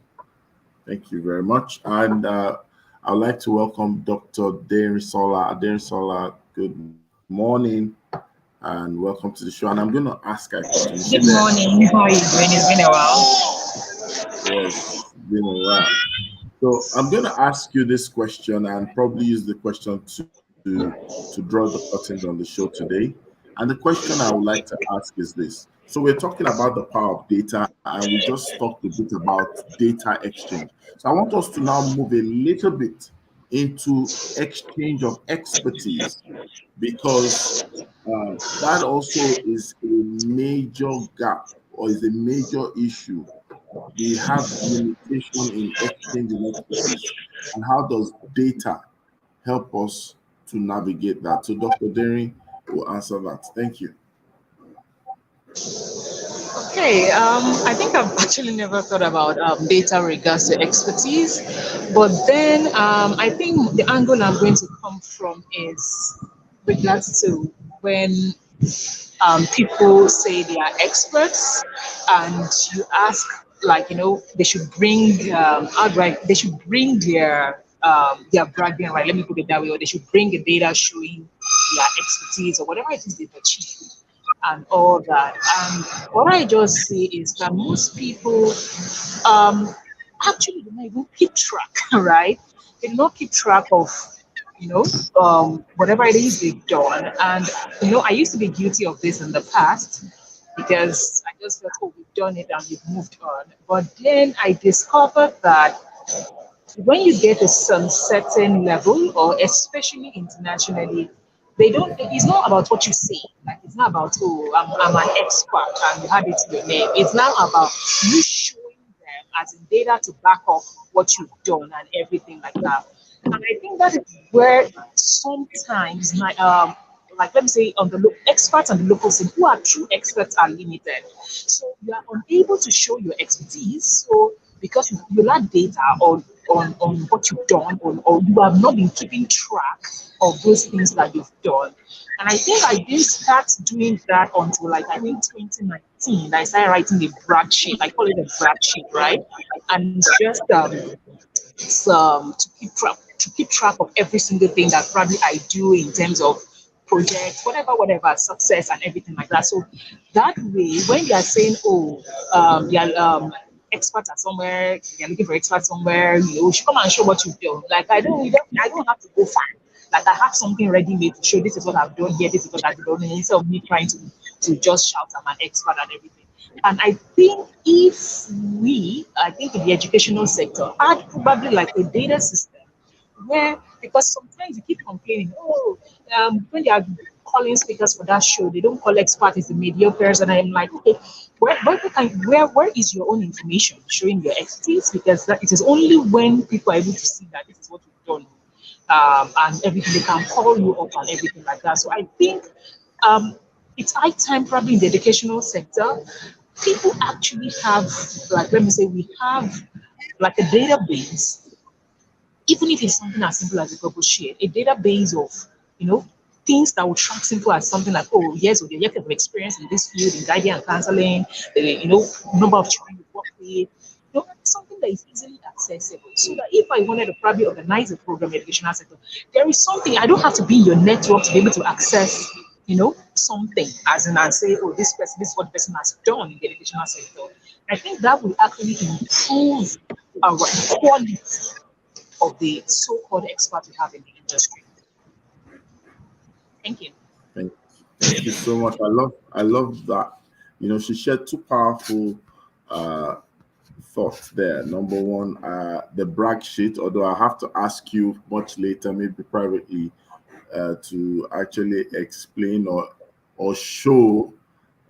Thank you very much. And I'd like to welcome Dr. Derinsola. Derinsola, good morning and welcome to the show. And I'm going to ask a question. Good morning. How are you doing? It's been a while. Yes, it's been a while. So I'm going to ask you this question and probably use the question to draw the curtains on the show today. And the question I would like to ask is this. So we're talking about the power of data, and we just talked a bit about data exchange. So I want us to now move a little bit into exchange of expertise, because that also is a major gap or is a major issue. We have limitation in exchanging expertise, and how does data help us to navigate that? So Dr. Derin will answer that. Thank you. Okay, I think I've actually never thought about data regards to expertise, but then I think the angle I'm going to come from is regards to when people say they are experts, and you ask, they should bring they should bring their bragging, right? Let me put it that way, or they should bring the data showing their expertise or whatever it is they've achieved and all that. And what I just see is that most people actually do not even keep track, right? They do not keep track of whatever it is they've done. And I used to be guilty of this in the past. because I just felt, oh, we've done it and we've moved on. But then I discovered that when you get to some certain level, or especially internationally, they don't. It's not about what you say. Like it's not about, oh, I'm an expert and you have it in your name. It's now about you showing them as in data to back up what you've done and everything like that. And I think that is where sometimes like let me say on the experts and the local scene who are true experts are limited. So you are unable to show your expertise. So because you lack data on what you've done, or you have not been keeping track of those things that you've done. And I think I didn't start doing that until like I think 2019. I started writing a brag sheet. I call it a brag sheet, right? And it's just to keep track of every single thing that probably I do in terms of projects, whatever, success and everything like that. So that way, when they are saying, oh, they are experts are somewhere, they are looking for experts somewhere, you should come and show what you've done. Like I don't have to go far. Like I have something ready made to show this is what I've done here, this is what I've done, instead of me trying to just shout I'm an expert and everything. And I think I think in the educational sector, add probably like a data system where, because sometimes you keep complaining, oh, when they are calling speakers for that show, they don't call experts, it's the mediocres. And I'm like, okay, where is your own information showing your expertise? Because it is only when people are able to see that this is what we've done, and everything, they can call you up and everything like that. So I think um, it's high time probably in the educational sector, people actually have, like, let me say, we have like a database, even if it's something as simple as a purple sheet, a database of, you know, things that would track simple as something like, oh, yes, okay, you have experience in this field, in guiding and counseling, number of children you work with, something that is easily accessible. So that if I wanted to probably organize a program in the educational sector, there is something, I don't have to be in your network to be able to access, something as in and say, oh, this is what the person has done in the educational sector. I think that will actually improve our quality of the so-called experts we have in the industry. Thank you. Thank you so much. I love that. She shared two powerful thoughts there. Number one, the brag sheet, although I have to ask you much later, maybe privately, to actually explain or show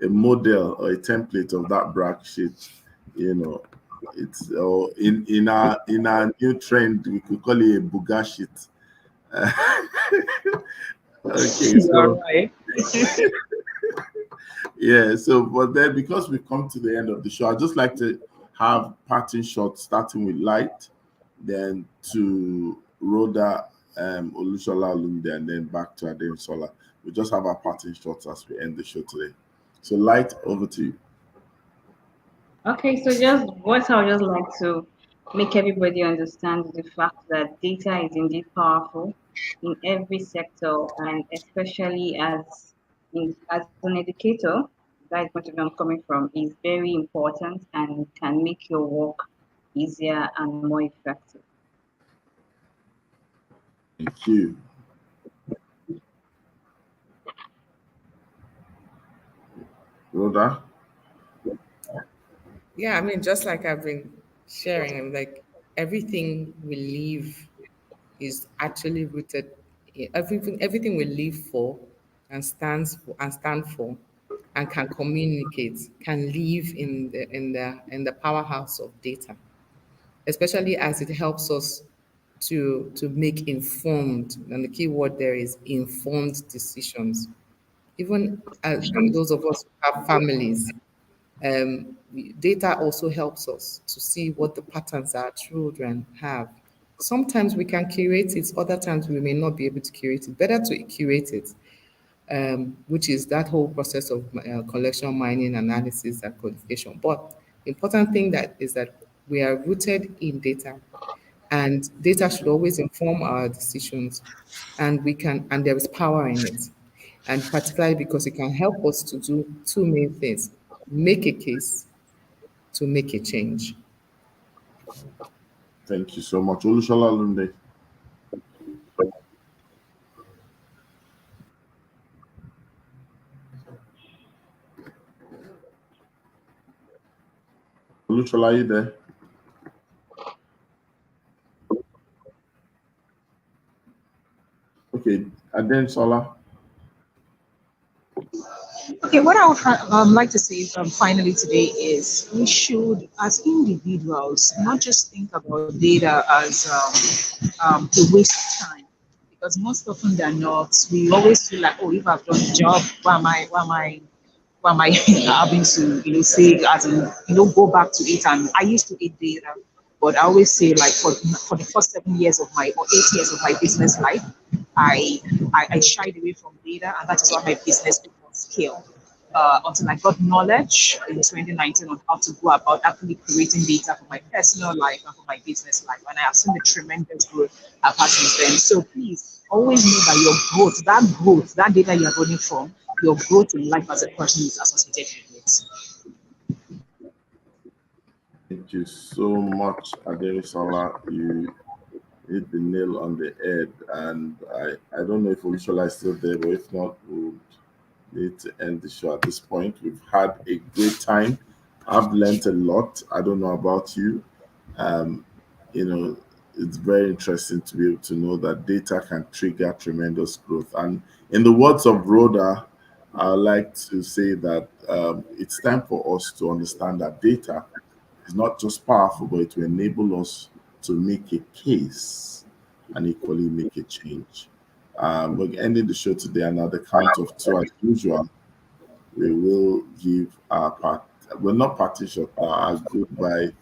a model or a template of that brag sheet. It's in our new trend, we could call it a buga sheet. Okay, so Right. yeah, so but then because we've come to the end of the show, I'd just like to have parting shots starting with Light, then to Rhoda, Olushola Olumide, and then back to Adem Sola. We just have our parting shots as we end the show today. So Light, over to you. Okay, so just what I would just like to make everybody understand the fact that data is indeed powerful in every sector, and especially as an educator, that is what I'm coming from, is very important and can make your work easier and more effective. Thank you. Rhoda? Yeah, I mean, just like I've been sharing, I'm like everything we live is actually rooted in everything we live for and stand for and can communicate, can live in the powerhouse of data, especially as it helps us to make informed, and the key word there is informed decisions. Even as those of us who have families, data also helps us to see what the patterns our children have. Sometimes we can curate it, other times we may not be able to curate it. Better to curate it, which is that whole process of collection, mining, analysis, and codification. But the important thing that is that we are rooted in data, and data should always inform our decisions, and there is power in it, and particularly because it can help us to do two main things: make a case to make a change. Thank you so much. Olushola Olumide. Oluchola, are you there? Okay, and then Sola. Okay, what I would like to say finally today is we should, as individuals, not just think about data as a waste of time. Because most often than not, we always feel like, oh, if I've done the job, why am I having to, say, as in, go back to it? And I used to eat data, but I always say, like, for the first 7 years of my, or 8 years of my business life, I shied away from data, and that is why my business did not scale. Until I got knowledge in 2019 on how to go about actually creating data for my personal life and for my business life. And I have seen the tremendous growth I've had since then. So please always know that your growth, that data you're running from, your growth in life as a person is associated with it. Thank you so much, Aderisola. You hit the nail on the head, and I don't know if Oluchola is still there, but if not, we'll need to end the show at this point. We've had a great time. I've learned a lot. I don't know about you. Um, it's very interesting to be able to know that data can trigger tremendous growth. And in the words of Rhoda, I like to say that it's time for us to understand that data is not just powerful, but it will enable us to make a case and equally make a change. We're ending the show today, and at the count of two, as usual, we will give not partition, our goodbye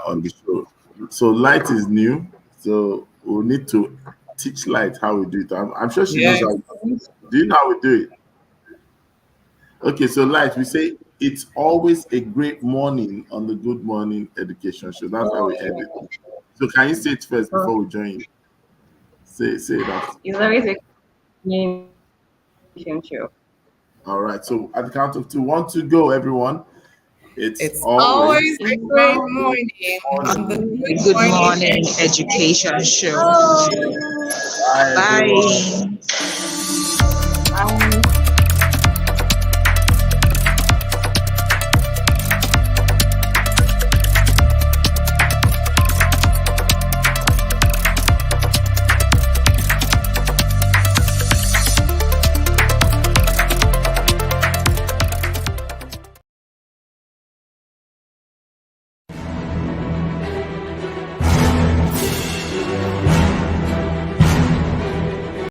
on the show. So Light is new, so we'll need to teach Light how we do it. I'm sure she knows Yes. how. Do you know how we do it? Okay, so Light, we say it's always a great morning on the Good Morning Education Show. That's how we end it. So can you say it first before we join? Say that. It's always a communication show. All right. So at the count of two, 1, 2, go, everyone. It's always a great morning on the Good morning education show. Bye, everyone. Bye.